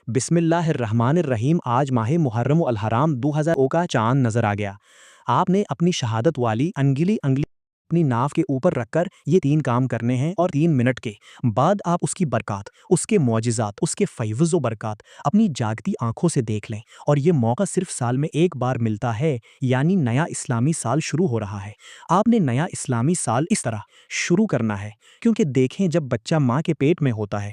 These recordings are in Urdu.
بسم اللہ الرحمن الرحیم۔ آج ماہ محرم الحرام 2000 کا چاند نظر آ گیا۔ آپ نے اپنی شہادت والی انگلی اپنی ناف کے اوپر رکھ کر یہ 3 کام کرنے ہیں، اور 3 منٹ کے بعد آپ اس کی برکات، اس کے معجزات، اس کے فیض و برکات اپنی جاگتی آنکھوں سے دیکھ لیں۔ اور یہ موقع صرف سال میں ایک بار ملتا ہے، یعنی نیا اسلامی سال شروع ہو رہا ہے۔ آپ نے نیا اسلامی سال اس طرح شروع کرنا ہے، کیونکہ دیکھیں جب بچہ ماں کے پیٹ میں ہوتا ہے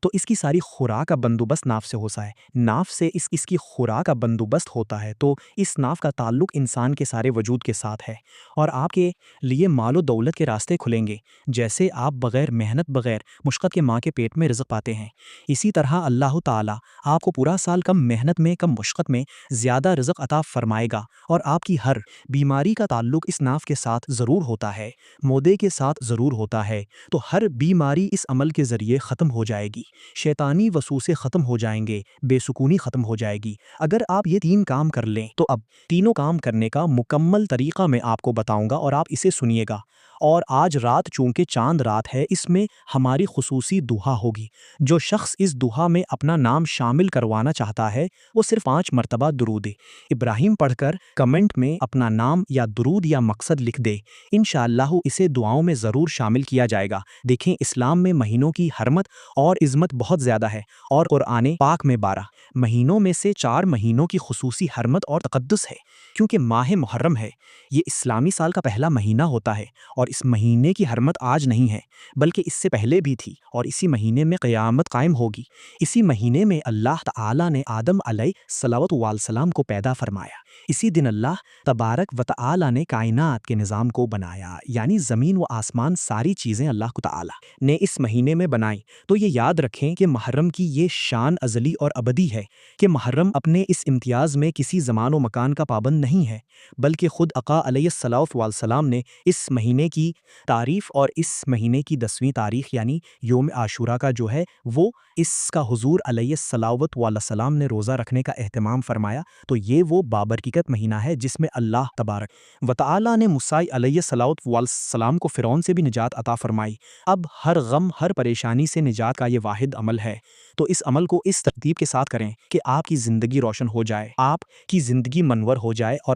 تو اس کی ساری خوراک کا بندوبست ناف سے ہوتا ہے، ناف سے اس کی خوراک کا بندوبست ہوتا ہے، تو اس ناف کا تعلق انسان کے سارے وجود کے ساتھ ہے، اور آپ کے لیے مال و دولت کے راستے کھلیں گے، جیسے آپ بغیر محنت، بغیر مشقت کے ماں کے پیٹ میں رزق پاتے ہیں۔ اسی طرح اللہ تعالیٰ آپ کو پورا سال کم محنت میں، کم مشقت میں زیادہ رزق عطا فرمائے گا، اور آپ کی ہر بیماری کا تعلق اس ناف کے ساتھ ضرور ہوتا ہے، مودے کے ساتھ ضرور ہوتا ہے، تو ہر بیماری اس عمل کے ذریعے ختم ہو جائے گی، شیطانی وسوسے ختم ہو جائیں گے، بے سکونی ختم ہو جائے گی۔ اگر آپ یہ 3 کام کر لیں تو اب تینوں کام کرنے کا مکمل طریقہ میں آپ کو بتاؤں گا، اور آپ اسے سنیے گا۔ اور آج رات چونکہ چاند رات ہے، اس میں ہماری خصوصی دعا ہوگی۔ جو شخص اس دعا میں اپنا نام شامل کروانا چاہتا ہے وہ صرف 5 مرتبہ درود ابراہیم پڑھ کر کمنٹ میں اپنا نام یا درود یا مقصد لکھ دے، انشاءاللہ اسے دعاؤں میں ضرور شامل کیا جائے گا۔ دیکھیں، اسلام میں مہینوں کی حرمت اور عظمت بہت زیادہ ہے، اور قرآن پاک میں 12 مہینوں میں سے 4 مہینوں کی خصوصی حرمت اور تقدس ہے، کیونکہ ماہ محرم ہے، یہ اسلامی سال کا پہلا مہینہ ہوتا ہے، اور اس مہینے کی حرمت آج نہیں ہے بلکہ اس سے پہلے بھی تھی، اور اسی مہینے میں قیامت قائم ہوگی۔ اسی مہینے میں اللہ تعالیٰ نے آدم علیہ الصلوۃ والسلام کو پیدا فرمایا۔ اسی دن اللہ تبارک و تعالیٰ نے کائنات کے نظام کو بنایا، یعنی زمین و آسمان، ساری چیزیں اللہ تعالیٰ نے اس مہینے میں بنائی۔ تو یہ یاد رکھیں کہ محرم کی یہ شان ازلی اور ابدی ہے کہ محرم اپنے اس امتیاز میں کسی زمان و مکان کا پابند نہیں ہے، بلکہ خود آقا علیہ الصلوۃ والسلام نے اس مہینے کی تعریف، اور اس مہینے کی 10ویں تاریخ یعنی یوم عاشوراء کا جو ہے وہ اس کا حضور علیہ الصلوۃ والسلام نے روزہ رکھنے کا اہتمام فرمایا۔ تو یہ وہ بابرکت مہینہ ہے جس میں اللہ تبارک و تعالیٰ نے موسیٰ علیہ الصلوۃ والسلام کو فرعون سے بھی نجات عطا فرمائی۔ اب ہر غم، ہر پریشانی سے نجات کا یہ واحد عمل ہے، تو اس عمل کو اس ترتیب کے ساتھ کریں کہ آپ کی زندگی روشن ہو جائے، آپ کی زندگی منور ہو جائے، اور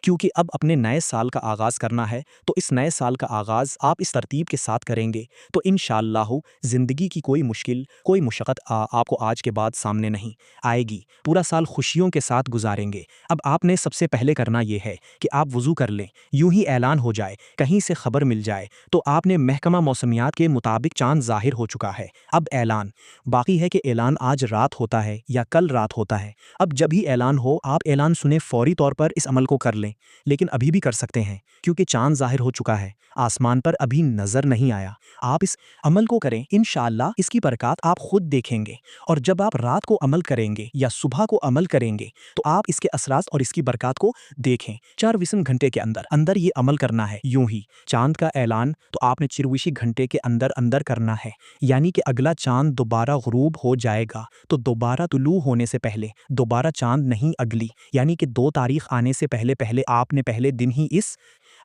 کیونکہ اب اپنے نئے سال کا آغاز کرنا ہے، تو اس نئے سال کا آغاز آپ اس ترتیب کے ساتھ کریں گے تو انشاءاللہ زندگی کی کوئی مشکل، کوئی مشقت آپ کو آج کے بعد سامنے نہیں آئے گی۔ پورا سال خوشیوں کے ساتھ گزاریں گے۔ اب آپ نے سب سے پہلے کرنا یہ ہے کہ آپ وضو کر لیں، یوں ہی اعلان ہو جائے، کہیں سے خبر مل جائے تو آپ نے محکمہ موسمیات کے مطابق چاند ظاہر ہو چکا ہے، اب اعلان باقی ہے کہ اعلان آج رات ہوتا ہے یا کل رات ہوتا ہے۔ اب جب ہی اعلان ہو، آپ اعلان سنیں، فوری طور پر اس عمل کو کر لیں، لیکن ابھی بھی کر سکتے ہیں کیونکہ چاند ظاہر ہو چکا ہے، آسمان پر ابھی نظر نہیں آیا۔ آپ اس عمل کو کریں، انشاءاللہ اس کی برکات آپ خود دیکھیں گے، اور جب آپ رات کو عمل کریں گے یا صبح کو عمل کریں گے تو آپ اس کے اثرات اور اس کی برکات کو دیکھیں۔ 24 گھنٹے کے اندر یہ عمل کرنا ہے۔ یوں ہی چاند کا اعلان تو آپ نے 24 گھنٹے کے اندر کرنا ہے، یعنی کہ اگلا چاند دوبارہ غروب ہو جائے گا تو دوبارہ طلوع ہونے سے پہلے دوبارہ چاند نہیں، اگلی یعنی کہ 2 تاریخ آنے سے پہلے آپ نے پہلے دن ہی اس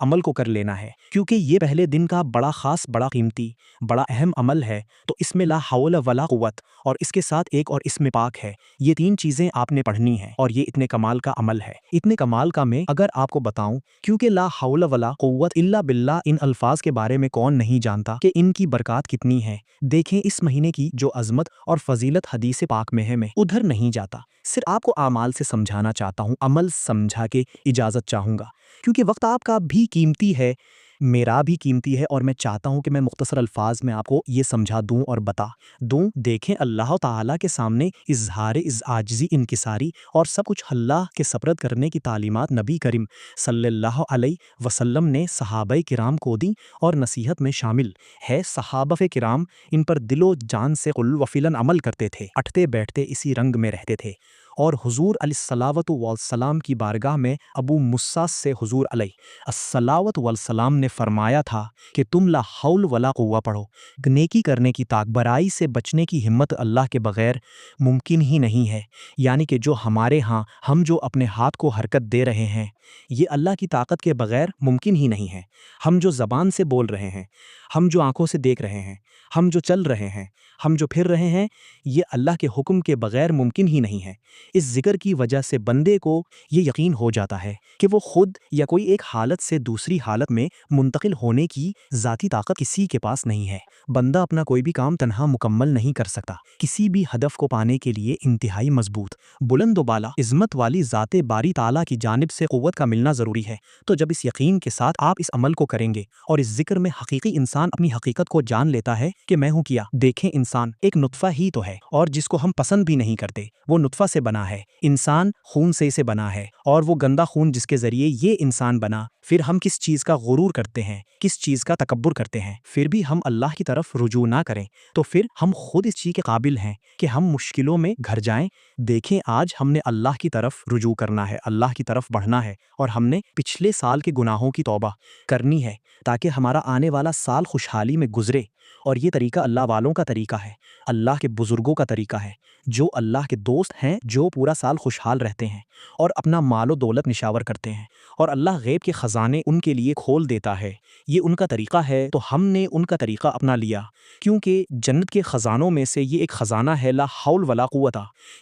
عمل کو کر لینا ہے، کیونکہ یہ پہلے دن کا بڑا خاص، بڑا قیمتی، بڑا اہم عمل ہے۔ تو اس میں لا حول ولا قوت، اور اس کے ساتھ ایک اور اسم پاک ہے، یہ 3 چیزیں آپ نے پڑھنی ہیں، اور یہ اتنے کمال کا عمل ہے۔ اتنے کمال کا میں اگر آپ کو بتاؤں، کیونکہ لا حول ولا قوت الا باللہ، ان الفاظ کے بارے میں کون نہیں جانتا کہ ان کی برکات کتنی ہیں۔ دیکھیں اس مہینے کی جو عظمت اور فضیلت حدیث پاک میں ہے، میں ادھر نہیں جاتا، صرف آپ کو اعمال سے سمجھانا چاہتا ہوں، عمل سمجھا کے اجازت چاہوں گا، کیونکہ وقت آپ کا بھی قیمتی ہے، میرا بھی قیمتی ہے، اور میں چاہتا ہوں کہ میں مختصر الفاظ میں آپ کو یہ سمجھا دوں اور بتا دوں۔ دیکھیں، اللہ تعالیٰ کے سامنے اظہار عاجزی، انکساری اور سب کچھ اللہ کے سپرد کرنے کی تعلیمات نبی کریم صلی اللہ علیہ وسلم نے صحابہ کرام کو دیں، اور نصیحت میں شامل ہے۔ صحابہ کرام ان پر دل و جان سے قل و فعلاً عمل کرتے تھے، اٹھتے بیٹھتے اسی رنگ میں رہتے تھے، اور حضور علیہ الصلاوۃ والسلام کی بارگاہ میں ابو موسیٰ سے حضور علیہ الصلاوۃ والسلام نے فرمایا تھا کہ تم لا حول ولا قوہ پڑھو۔ نیکی کرنے کی طاقت، برائی سے بچنے کی ہمت اللہ کے بغیر ممکن ہی نہیں ہے، یعنی کہ جو ہمارے ہاں ہم جو اپنے ہاتھ کو حرکت دے رہے ہیں یہ اللہ کی طاقت کے بغیر ممکن ہی نہیں ہے۔ ہم جو زبان سے بول رہے ہیں، ہم جو آنکھوں سے دیکھ رہے ہیں، ہم جو چل رہے ہیں، ہم جو پھر رہے ہیں، یہ اللہ کے حکم کے بغیر ممکن ہی نہیں ہے۔ اس ذکر کی وجہ سے بندے کو یہ یقین ہو جاتا ہے کہ وہ خود یا کوئی ایک حالت سے دوسری حالت میں منتقل ہونے کی ذاتی طاقت کسی کے پاس نہیں ہے۔ بندہ اپنا کوئی بھی کام تنہا مکمل نہیں کر سکتا۔ کسی بھی ہدف کو پانے کے لیے انتہائی مضبوط، بلند و بالا، عظمت والی ذات باری تعالیٰ کی جانب سے قوت کا ملنا ضروری ہے۔ تو جب اس یقین کے ساتھ آپ اس عمل کو کریں گے اور اس ذکر میں حقیقی انسان اپنی حقیقت کو جان لیتا ہے کہ میں ہوں کیا۔ دیکھیں، انسان ایک نطفہ ہی تو ہے، اور جس کو ہم پسند بھی نہیں کرتے وہ نطفہ سے بنا ہے۔ انسان خون سے اسے بنا ہے، اور وہ گندا خون جس کے ذریعے یہ انسان بنا، پھر ہم کس چیز کا غرور کرتے ہیں، کس چیز کا تکبر کرتے ہیں، پھر بھی ہم اللہ کی طرف رجوع نہ کریں تو پھر ہم خود اس چیز کے قابل ہیں کہ ہم مشکلوں میں گھر جائیں۔ دیکھیں، آج ہم نے اللہ کی طرف رجوع کرنا ہے، اللہ کی طرف بڑھنا ہے، اور ہم نے پچھلے سال کے گناہوں کی توبہ کرنی ہے تاکہ ہمارا آنے والا سال خوشحالی میں گزرے۔ اور یہ طریقہ اللہ والوں کا طریقہ ہے، اللہ کے بزرگوں کا طریقہ ہے، جو اللہ کے دوست ہیں، جو پورا سال خوشحال رہتے ہیں اور اپنا مال و دولت نشاور کرتے ہیں، اور اللہ غیب کے خزانے ان کے لیے کھول دیتا ہے۔ یہ ان کا طریقہ ہے، تو ہم نے ان کا طریقہ اپنا لیا، کیونکہ جنت کے خزانوں میں سے یہ ایک خزانہ ہے، لا حول ولا قوت۔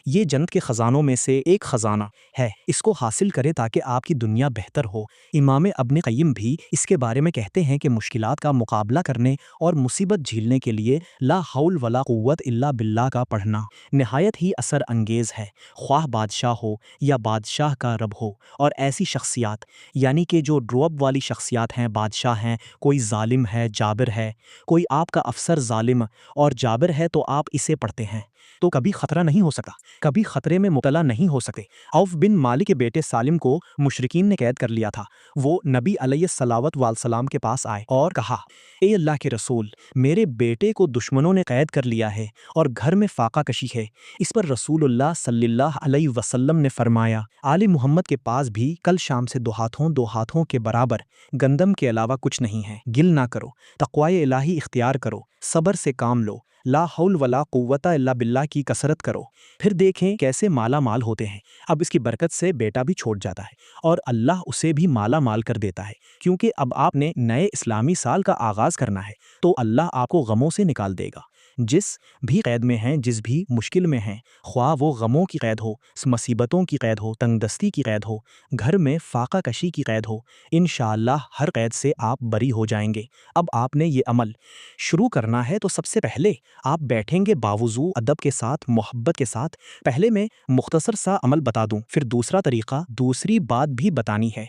یہ جنت کے خزانوں میں سے ایک خزانہ ہے، اس کو حاصل کریں تاکہ آپ کی دنیا بہتر ہو۔ امام ابن قیم بھی اس کے بارے میں کہتے ہیں کہ مشکلات کا مقابلہ کرنے اور مصیبت جھیلنے کے لیے لا حول ولا قوت الا باللہ کا پڑھنا نہایت ہی اثر انگیز ہے، خواہ بادشاہ ہو یا بادشاہ کا رب ہو۔ اور ایسی شخصیات، یعنی کہ جو رعب والی شخصیات ہیں، بادشاہ ہیں، کوئی ظالم ہے، جابر ہے، کوئی آپ کا افسر ظالم اور جابر ہے، تو آپ اسے پڑھتے ہیں تو کبھی خطرہ نہیں ہو سکتا، کبھی خطرے میں مبتلا نہیں ہو سکتے۔ عوف بن مالک کے بیٹے سالم کو مشرکین نے قید کر لیا تھا۔ وہ نبی علیہ الصلاوۃ والسلام کے پاس آئے اور کہا، اے اللہ کے رسول، میرے بیٹے کو دشمنوں نے قید کر لیا ہے اور گھر میں فاقہ کشی ہے۔ اس پر رسول اللہ صلی اللہ علیہ وسلم نے فرمایا، آل محمد کے پاس بھی کل شام سے دو ہاتھوں کے برابر گندم کے علاوہ کچھ نہیں ہے۔ گل نہ کرو، تقوی الہی اختیار کرو، صبر سے کام لو، لا حول ولا قوت الا باللہ کی کثرت کرو، پھر دیکھیں کیسے مالا مال ہوتے ہیں۔ اب اس کی برکت سے بیٹا بھی چھوٹ جاتا ہے اور اللہ اسے بھی مالا مال کر دیتا ہے، کیونکہ اب آپ نے نئے اسلامی سال کا آغاز کرنا ہے تو اللہ آپ کو غموں سے نکال دے گا۔ جس بھی قید میں ہیں، جس بھی مشکل میں ہیں، خواہ وہ غموں کی قید ہو، مصیبتوں کی قید ہو، تنگ دستی کی قید ہو، گھر میں فاقہ کشی کی قید ہو، انشاءاللہ ہر قید سے آپ بری ہو جائیں گے۔ اب آپ نے یہ عمل شروع کرنا ہے تو سب سے پہلے آپ بیٹھیں گے باوضو، ادب کے ساتھ، محبت کے ساتھ۔ پہلے میں مختصر سا عمل بتا دوں، پھر دوسرا طریقہ، دوسری بات بھی بتانی ہے،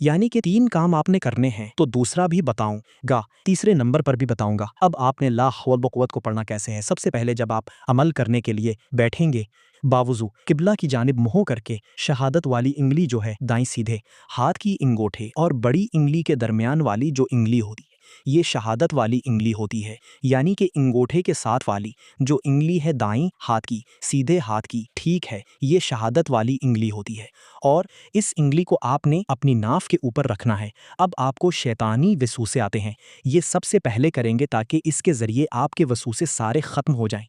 یعنی کہ 3 کام آپ نے کرنے ہیں تو دوسرا بھی بتاؤں گا، تیسرے نمبر پر بھی بتاؤں گا۔ اب آپ نے لا حول و قوت کو پڑھنا کیسے ہے؟ سب سے پہلے جب آپ عمل کرنے کے لیے بیٹھیں گے باوضو، قبلہ کی جانب منہ کر کے، شہادت والی انگلی جو ہے دائیں سیدھے، ہاتھ کی انگوٹھے اور بڑی انگلی کے درمیان والی جو انگلی ہوتی ہے یہ شہادت والی انگلی ہوتی ہے، یعنی کہ انگوٹھے کے ساتھ والی جو انگلی ہے دائیں ہاتھ کی، سیدھے ہاتھ کی، ٹھیک ہے، یہ شہادت والی انگلی ہوتی ہے، اور اس انگلی کو آپ نے اپنی ناف کے اوپر رکھنا ہے۔ اب آپ کو شیطانی وسوسے آتے ہیں، یہ سب سے پہلے کریں گے تاکہ اس کے ذریعے آپ کے وسوسے سارے ختم ہو جائیں،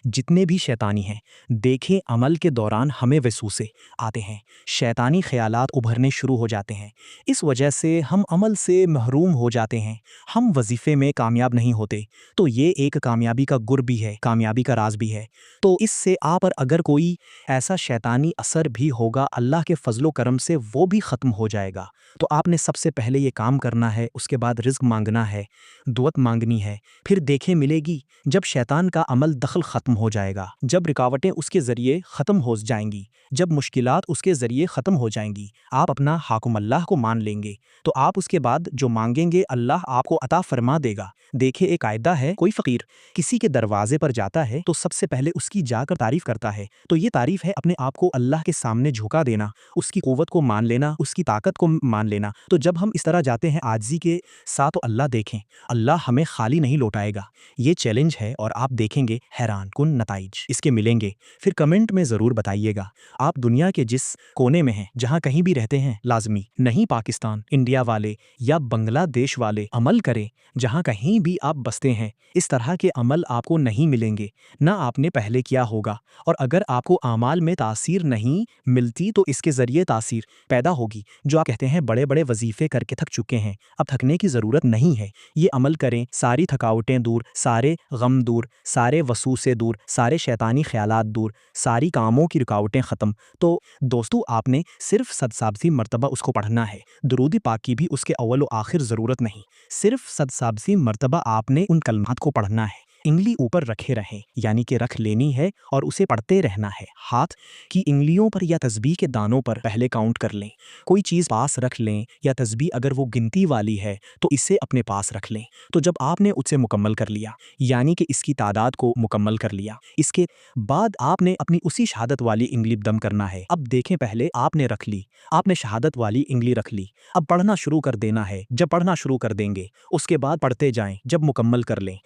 جتنے بھی شیطانی ہیں۔ دیکھیں، عمل کے دوران ہمیں وسوسے آتے ہیں، شیطانی خیالات ابھرنے شروع ہو جاتے ہیں، اس وجہ سے ہم عمل سے محروم ہو جاتے ہیں، ہم وظیفے میں کامیاب نہیں ہوتے۔ تو یہ ایک کامیابی کا گر بھی ہے، کامیابی کا راز بھی ہے۔ تو اس سے آپ پر اگر کوئی ایسا شیطانی اثر بھی ہوگا، اللہ کے فضل و کرم سے وہ بھی ختم ہو جائے گا۔ تو آپ نے سب سے پہلے یہ کام کرنا ہے، اس کے بعد رزق مانگنا ہے، دعت مانگنی ہے، پھر دیکھیں ملے گی جب شیطان کا عمل دخل ختم ہو جائے گا، جب رکاوٹیں اس کے ذریعے ختم ہو جائیں گی، جب مشکلات اس کے ذریعے ختم ہو جائیں گی، آپ اپنا حاکم اللہ کو مان لیں گے، تو آپ اس کے بعد جو مانگیں گے اللہ آپ کو عطا فرما دے گا۔ دیکھے ایک قاعدہ ہے، کوئی فقیر کسی کے دروازے پر جاتا ہے تو سب سے پہلے اس کی جا کر تعریف کرتا ہے، تو یہ تعریف ہے اپنے آپ کو اللہ کے سامنے جھکا دینا، اس کی قوت کو مان لینا، اس کی طاقت کو مان لینا۔ تو جب ہم اس طرح جاتے ہیں عاجزی کے ساتھ، تو اللہ دیکھیں، اللہ ہمیں خالی نہیں لوٹائے گا۔ یہ چیلنج ہے اور آپ دیکھیں گے حیران کن نتائج اس کے ملیں گے۔ پھر کمنٹ میں ضرور بتائیے گا آپ دنیا کے جس کونے میں ہیں، جہاں کہیں بھی رہتے ہیں، لازمی نہیں پاکستان، انڈیا والے یا بنگلہ دیش والے، عمل کریں جہاں کہیں بھی آپ بستے ہیں۔ اس طرح کے عمل آپ کو نہیں ملیں گے، نہ آپ نے پہلے کیا ہوگا، اور اگر آپ کو اعمال میں تاثیر نہیں ملتی تو اس کے ذریعے تاثیر پیدا ہوگی۔ جو آپ کہتے ہیں بڑے بڑے وظیفے کر کے تھک چکے ہیں، اب تھکنے کی ضرورت نہیں ہے، یہ عمل کریں، ساری تھکاوٹیں دور، سارے غم دور، سارے وسوسے دور، سارے شیطانی خیالات دور، ساری کاموں کی رکاوٹیں ختم۔ تو دوستو، آپ نے صرف 100 مرتبہ اس کو پڑھنا ہے، درود پاک کی بھی اس کے اول و آخر ضرورت نہیں، صرف 100 مرتبہ آپ نے ان کلمات کو پڑھنا ہے۔ انگلی اوپر رکھے رہیں، یعنی کہ رکھ لینی ہے اور اسے پڑھتے رہنا ہے۔ ہاتھ کی انگلیوں پر یا تسبیح کے دانوں پر پہلے کاؤنٹ کر لیں، کوئی چیز پاس رکھ لیں، یا تسبیح اگر وہ گنتی والی ہے تو اسے اپنے پاس رکھ لیں۔ تو جب آپ نے اسے مکمل کر لیا، یعنی کہ اس کی تعداد کو مکمل کر لیا، اس کے بعد آپ نے اپنی اسی شہادت والی انگلی دم کرنا ہے۔ اب دیکھیں، پہلے آپ نے رکھ لی، آپ نے شہادت والی انگلی رکھ لی، اب پڑھنا شروع کر دینا ہے۔ جب پڑھنا شروع کر دیں گے، اس کے بعد پڑھتے جائیں، جب مکمل کر لیں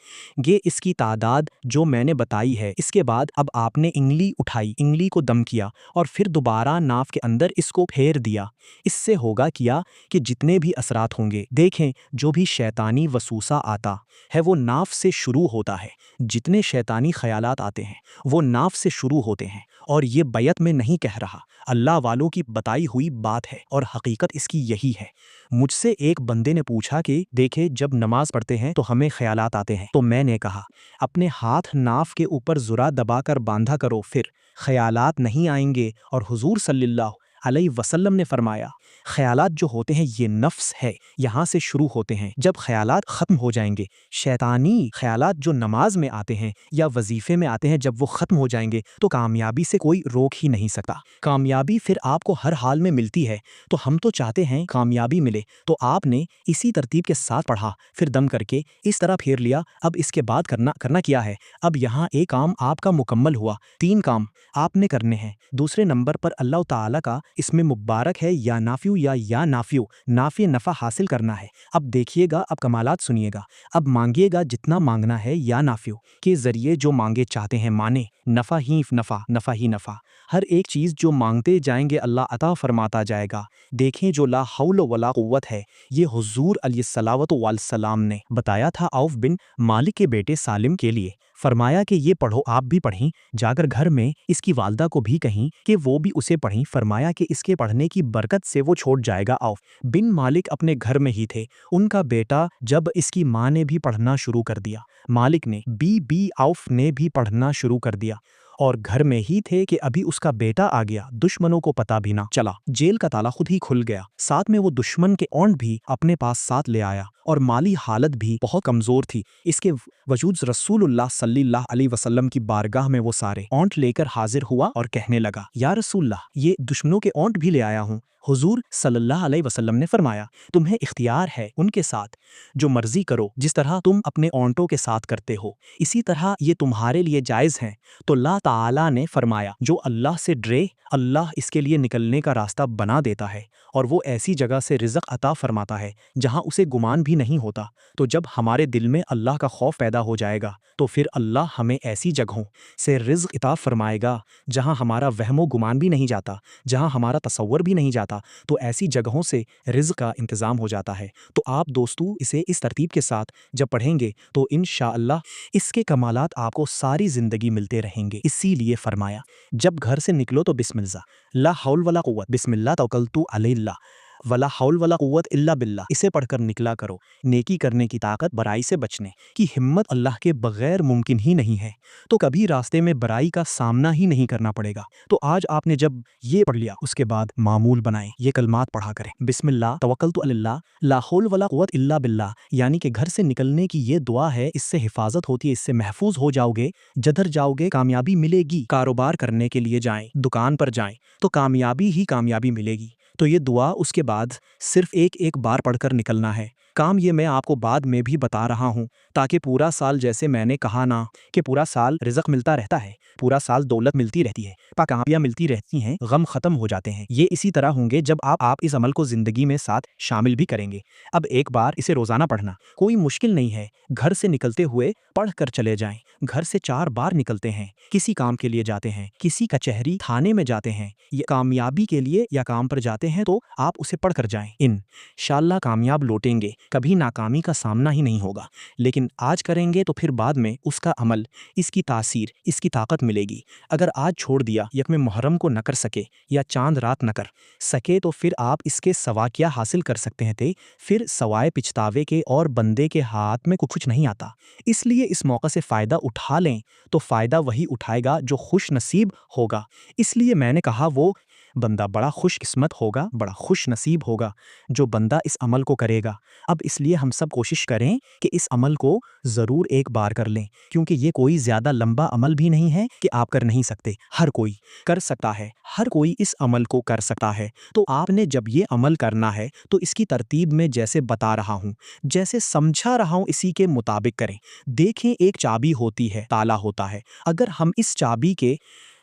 گے اس کی تعداد جو میں نے بتائی ہے، اس کے بعد اب آپ نے انگلی اٹھائی، انگلی کو دم کیا اور پھر دوبارہ ناف کے اندر اس کو پھیر دیا۔ اس سے ہوگا کیا کہ جتنے بھی اثرات ہوں گے، دیکھیں جو بھی شیطانی وسوسہ آتا ہے وہ ناف سے شروع ہوتا ہے، جتنے شیطانی خیالات آتے ہیں وہ ناف سے شروع ہوتے ہیں، اور یہ بیت میں نہیں کہہ رہا، اللہ والوں کی بتائی ہوئی بات ہے، اور حقیقت اس کی یہی ہے۔ مجھ سے ایک بندے نے پوچھا کہ دیکھے جب نماز پڑھتے ہیں تو ہمیں خیالات آتے ہیں، تو میں نے کہا اپنے ہاتھ ناف کے اوپر ذرا دبا کر باندھا کرو، پھر خیالات نہیں آئیں گے۔ اور حضور صلی اللہ علیہ وسلم نے فرمایا خیالات جو ہوتے ہیں یہ نفس ہے، یہاں سے شروع ہوتے ہیں، جب خیالات ختم ہو جائیں گے، شیطانی خیالات جو نماز میں آتے ہیں یا وظیفے میں آتے ہیں، جب وہ ختم ہو جائیں گے تو کامیابی سے کوئی روک ہی نہیں سکتا۔ کامیابی پھر آپ کو ہر حال میں ملتی ہے، تو ہم تو چاہتے ہیں کامیابی ملے، تو آپ نے اسی ترتیب کے ساتھ پڑھا، پھر دم کر کے اس طرح پھیر لیا۔ اب اس کے بعد کرنا کیا ہے؟ اب یہاں ایک کام آپ کا مکمل ہوا، 3 کام آپ نے کرنے ہیں۔ دوسرے نمبر پر اللہ تعالیٰ کا اسم مبارک ہے یا نافیو، یا نافیو، نافع نفع حاصل کرنا ہے۔ اب دیکھیے گا، اب کمالات سنیے گا، اب مانگیے گا جتنا مانگنا ہے، یا نافیو کے ذریعے جو مانگے چاہتے ہیں مانے، نفع ہی نفع، نفع ہی نفع، ہر ایک چیز جو مانگتے جائیں گے اللہ عطا فرماتا جائے گا۔ دیکھیں جو لا حول ولا قوت ہے، یہ حضور علیہ الصلوۃ والسلام نے بتایا تھا عوف بن مالک کے بیٹے سالم کے لیے، فرمایا کہ یہ پڑھو، آپ بھی پڑھیں، جا کر گھر میں اس کی والدہ کو بھی کہیں کہ وہ بھی اسے پڑھیں، فرمایا کہ اس کے پڑھنے کی برکت سے وہ چھوٹ جائے گا۔ عوف بن مالک اپنے گھر میں ہی تھے، ان کا بیٹا جب اس کی ماں نے بھی پڑھنا شروع کر دیا، مالک نے بی عوف نے بھی پڑھنا شروع کر دیا، اور گھر میں ہی تھے کہ ابھی اس کا بیٹا آ گیا، دشمنوں کو پتہ بھی نہ چلا، جیل کا تالا خود ہی کھل گیا، ساتھ میں وہ دشمن کے اونٹ بھی اپنے پاس ساتھ لے آیا، اور مالی حالت بھی بہت کمزور تھی۔ اس کے وجود رسول اللہ صلی اللہ علیہ وسلم کی بارگاہ میں وہ سارے اونٹ لے کر حاضر ہوا اور کہنے لگا، یا رسول اللہ، یہ دشمنوں کے اونٹ بھی لے آیا ہوں۔ حضور صلی اللہ علیہ وسلم نے فرمایا، تمہیں اختیار ہے ان کے ساتھ جو مرضی کرو، جس طرح تم اپنے اونٹوں کے ساتھ کرتے ہو اسی طرح یہ تمہارے لیے جائز ہیں۔ تو اللہ تعالیٰ نے فرمایا، جو اللہ سے ڈرے اللہ اس کے لیے نکلنے کا راستہ بنا دیتا ہے، اور وہ ایسی جگہ سے رزق عطا فرماتا ہے جہاں اسے گمان بھی نہیں ہوتا۔ تو جب ہمارے دل میں اللہ کا خوف پیدا ہو جائے گا تو پھر اللہ ہمیں ایسی جگہوں سے رزق عطا فرمائے گا جہاں ہمارا وہم و گمان بھی نہیں جاتا، جہاں ہمارا تصور بھی نہیں جاتا، تو ایسی جگہوں سے رزق کا انتظام ہو جاتا ہے۔ تو آپ دوستو اسے اس ترتیب کے ساتھ جب پڑھیں گے تو انشاءاللہ اس کے کمالات آپ کو ساری زندگی ملتے رہیں گے۔ اسی لیے فرمایا، جب گھر سے نکلو تو بسم اللہ، لا حول ولا قوت، بسم اللہ توکلت علی اللہ، ولا حول ولا قوت الا باللہ، اسے پڑھ کر نکلا کرو۔ نیکی کرنے کی طاقت برائی سے بچنے کی ہمت اللہ کے بغیر ممکن ہی نہیں ہے، تو کبھی راستے میں برائی کا سامنا ہی نہیں کرنا پڑے گا۔ تو آج آپ نے جب یہ پڑھ لیا، اس کے بعد معمول بنائیں، یہ کلمات پڑھا کریں، بسم اللہ توکلت علی اللہ، لا حول ولا قوت الا باللہ، یعنی کہ گھر سے نکلنے کی یہ دعا ہے، اس سے حفاظت ہوتی ہے، اس سے محفوظ ہو جاؤ گے، جدھر جاؤ گے کامیابی ملے گی۔ کاروبار کرنے کے لیے جائیں، دکان پر جائیں تو کامیابی ہی کامیابی ملے گی۔ تو یہ دعا اس کے بعد صرف ایک بار پڑھ کر نکلنا ہے، کام یہ میں آپ کو بعد میں بھی بتا رہا ہوں تاکہ پورا سال جیسے میں نے کہا نا کہ پورا سال رزق ملتا رہتا ہے، پورا سال دولت ملتی رہتی ہے، کامیابیاں ملتی رہتی ہیں، غم ختم ہو جاتے ہیں، یہ اسی طرح ہوں گے جب آپ اس عمل کو زندگی میں ساتھ شامل بھی کریں گے۔ اب ایک بار اسے روزانہ پڑھنا کوئی مشکل نہیں ہے، گھر سے نکلتے ہوئے پڑھ کر چلے جائیں۔ گھر سے 4 بار نکلتے ہیں، کسی کام کے لیے جاتے ہیں، کسی کچہری تھانے میں جاتے ہیں یا کامیابی کے لیے یا کام پر جاتے ہیں تو آپ اسے پڑھ کر جائیں۔ انشاءاللہ کامیاب لوٹیں گے، کبھی ناکامی کا سامنا ہی نہیں ہوگا، لیکن آج کریں گے تو پھر بعد میں اس کا عمل، اس کی تاثیر، اس کی طاقت ملے گی۔ اگر آج چھوڑ دیا، یکم محرم کو نہ کر سکے یا چاند رات نہ کر سکے تو پھر آپ اس کے سوا کیا حاصل کر سکتے ہیں تھے؟ پھر سوائے پچھتاوے کے اور بندے کے ہاتھ میں کچھ نہیں آتا۔ اس لیے اس موقع سے فائدہ اٹھا لیں تو فائدہ وہی اٹھائے گا جو خوش نصیب ہوگا۔ اس لیے میں نے کہا وہ بندہ بڑا خوش قسمت ہوگا، بڑا خوش نصیب ہوگا جو بندہ اس عمل کو کرے گا۔ اب اس لیے ہم سب کوشش کریں کہ اس عمل کو ضرور ایک بار کر لیں، کیونکہ یہ کوئی زیادہ لمبا عمل بھی نہیں ہے کہ آپ کر نہیں سکتے، ہر کوئی کر سکتا ہے، ہر کوئی اس عمل کو کر سکتا ہے۔ تو آپ نے جب یہ عمل کرنا ہے تو اس کی ترتیب میں جیسے بتا رہا ہوں، جیسے سمجھا رہا ہوں اسی کے مطابق کریں۔ دیکھیں ایک چابی ہوتی ہے، تالا ہوتا ہے، اگر ہم اس چابی کے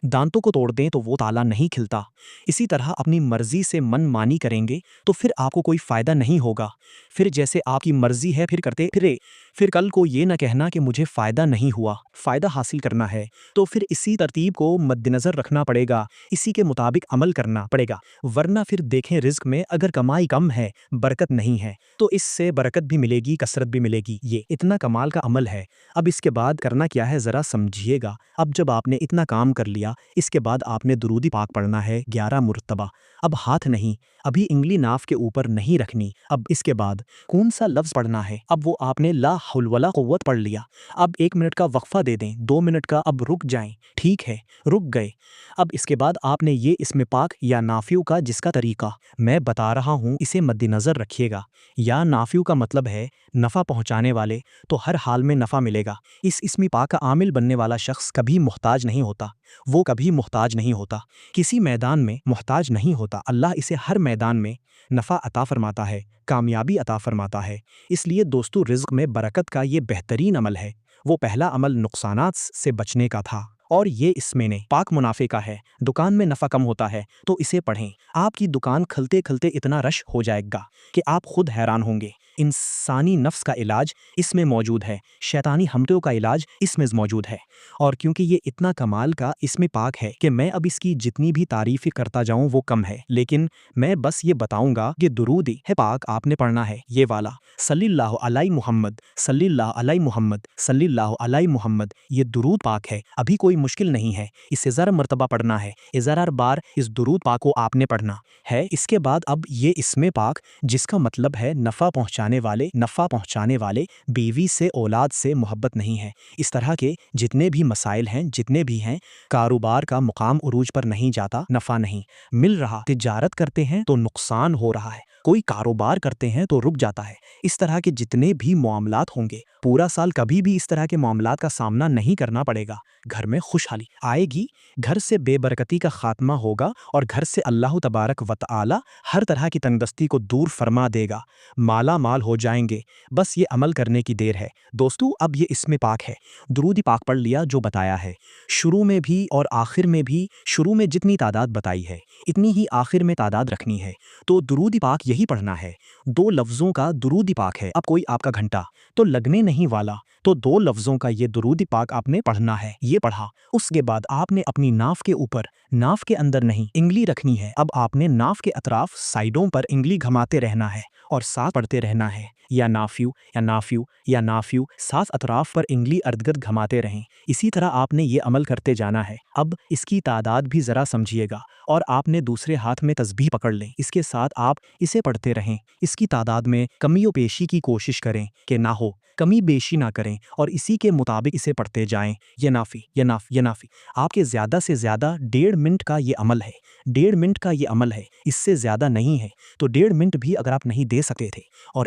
دانتوں کو توڑ دیں تو وہ تالا نہیں کھلتا۔ اسی طرح اپنی مرضی سے من مانی کریں گے تو پھر آپ کو کوئی فائدہ نہیں ہوگا۔ پھر جیسے آپ کی مرضی ہے پھر کرتے پھرے، پھر کل کو یہ نہ کہنا کہ مجھے فائدہ نہیں ہوا۔ فائدہ حاصل کرنا ہے تو پھر اسی ترتیب کو مد نظر رکھنا پڑے گا، اسی کے مطابق عمل کرنا پڑے گا، ورنہ پھر دیکھیں رزق میں اگر کمائی کم ہے، برکت نہیں ہے تو اس سے برکت بھی ملے گی، کثرت بھی ملے گی۔ یہ اتنا کمال کا عمل ہے۔ اب اس کے بعد کرنا کیا ہے ذرا سمجھیے گا۔ اب جب آپ نے اتنا کام کر لیا، اس کے بعد آپ نے درود پاک پڑھنا ہے 11 مرتبہ۔ اب ہاتھ نہیں، ابھی انگلی ناف کے اوپر نہیں رکھنی۔ اب اس کے بعد کون سا لفظ پڑھنا ہے؟ اب وہ آپ نے لا حول ولا قوت پڑھ لیا۔ اب 1 منٹ کا وقفہ دے دیں، 2 منٹ کا، اب رک جائیں، ٹھیک ہے، رک گئے۔ اب اس کے بعد آپ نے یہ اسم پاک یا نافیو کا جس کا طریقہ میں بتا رہا ہوں اسے مد نظر رکھیے گا۔ یا نافیو کا مطلب ہے نفع پہنچانے والے، تو ہر حال میں نفع ملے گا۔ اس اسم پاک کا عامل بننے والا شخص کبھی محتاج نہیں ہوتا، وہ کبھی محتاج نہیں ہوتا، کسی میدان میں محتاج نہیں ہوتا۔ اللہ اسے ہر میدان میں نفع عطا فرماتا ہے، کامیابی عطا فرماتا ہے۔ اس لیے دوستو رزق میں برکت کا یہ بہترین عمل ہے۔ وہ پہلا عمل نقصانات سے بچنے کا تھا اور یہ اس میں نے پاک منافع کا ہے۔ دکان میں نفع کم ہوتا ہے تو اسے پڑھیں، آپ کی دکان کھلتے کھلتے اتنا رش ہو جائے گا کہ آپ خود حیران ہوں گے۔ انسانی نفس کا علاج اس میں موجود ہے، شیطانی حملوں کا علاج اس میں موجود ہے، اور کیونکہ یہ اتنا کمال کا اسم پاک ہے کہ میں اب اس کی جتنی بھی تعریف کرتا جاؤں وہ کم ہے، لیکن میں بس یہ بتاؤں گا کہ درود ہے پاک آپ نے پڑھنا ہے یہ والا، صلی اللہ علیہ محمد، صلی اللہ علیہ محمد، صلی اللہ علیہ محمد۔ یہ درود پاک ہے، ابھی کوئی مشکل نہیں ہے، اسے ذرا مرتبہ پڑھنا ہے، 1000 بار اس درود پاک کو آپ نے پڑھنا ہے۔ اس کے بعد اب یہ اسم پاک جس کا مطلب ہے نفع پہنچانے والے، بیوی سے اولاد سے محبت نہیں ہے، اس طرح کے جتنے بھی مسائل ہیں، جتنے بھی ہیں، کاروبار کا مقام عروج پر نہیں جاتا، نفع نہیں مل رہا، تجارت کرتے ہیں تو نقصان ہو رہا ہے، کوئی کاروبار کرتے ہیں تو رک جاتا ہے، اس طرح کے جتنے بھی معاملات ہوں گے، پورا سال کبھی بھی اس طرح کے معاملات کا سامنا نہیں کرنا پڑے گا۔ گھر میں خوشحالی آئے گی، گھر سے بے برکتی کا خاتمہ ہوگا اور گھر سے اللہ تبارک و تعالی ہر طرح کی تنگدستی کو دور فرما دے گا، مالا مال ہو جائیں گے۔ بس یہ عمل کرنے کی دیر ہے دوستو۔ اب یہ اسم پاک ہے، درود پاک پڑھ لیا جو بتایا ہے، شروع میں بھی اور آخر میں بھی۔ شروع میں جتنی تعداد بتائی ہے اتنی ہی آخر میں تعداد رکھنی ہے، تو درود پاک یہی پڑھنا ہے۔ 2 لفظوں کا درود پاک ہے۔ اب کوئی آپ کا گھنٹہ تو لگنے نہیں والا، تو 2 لفظوں کا یہ درود پاک آپ نے پڑھنا ہے، یہ پڑھا۔ اس کے بعد آپ نے اپنی ناف کے اوپر، ناف کے اندر نہیں، انگلی رکھنی ہے۔ اب آپ نے ناف کے اطراف سائیڈوں پر انگلی گھماتے رہنا ہے اور ساتھ پڑھتے رہنا ہے، یا نافیو یا نافیو یا نافیو، ساتھ اطراف پر انگلی ارد گرد گھماتے رہیں۔ اسی طرح آپ نے یہ عمل کرتے جانا ہے۔ اب اس کی تعداد بھی ذرا سمجھیے گا، اور آپ نے دوسرے ہاتھ میں تسبیح پکڑ لیں، اس کے ساتھ آپ اسے پڑھتے رہیں۔ اس کی تعداد میں کمی و بیشی کی کوشش کریں کہ نہ ہو، کمی بیشی نہ کریں، اور اسی کے مطابق اسے پڑھتے جائیں۔ یہ نافی، یہ نافی، یہ نافی۔ آپ کے زیادہ سے زیادہ 1.5 منٹ کا یہ عمل ہے، 1.5 منٹ کا یہ عمل ہے، اس سے زیادہ نہیں ہے۔ تو 1.5 منٹ بھی اگر آپ نہیں دے سکتے تھے اور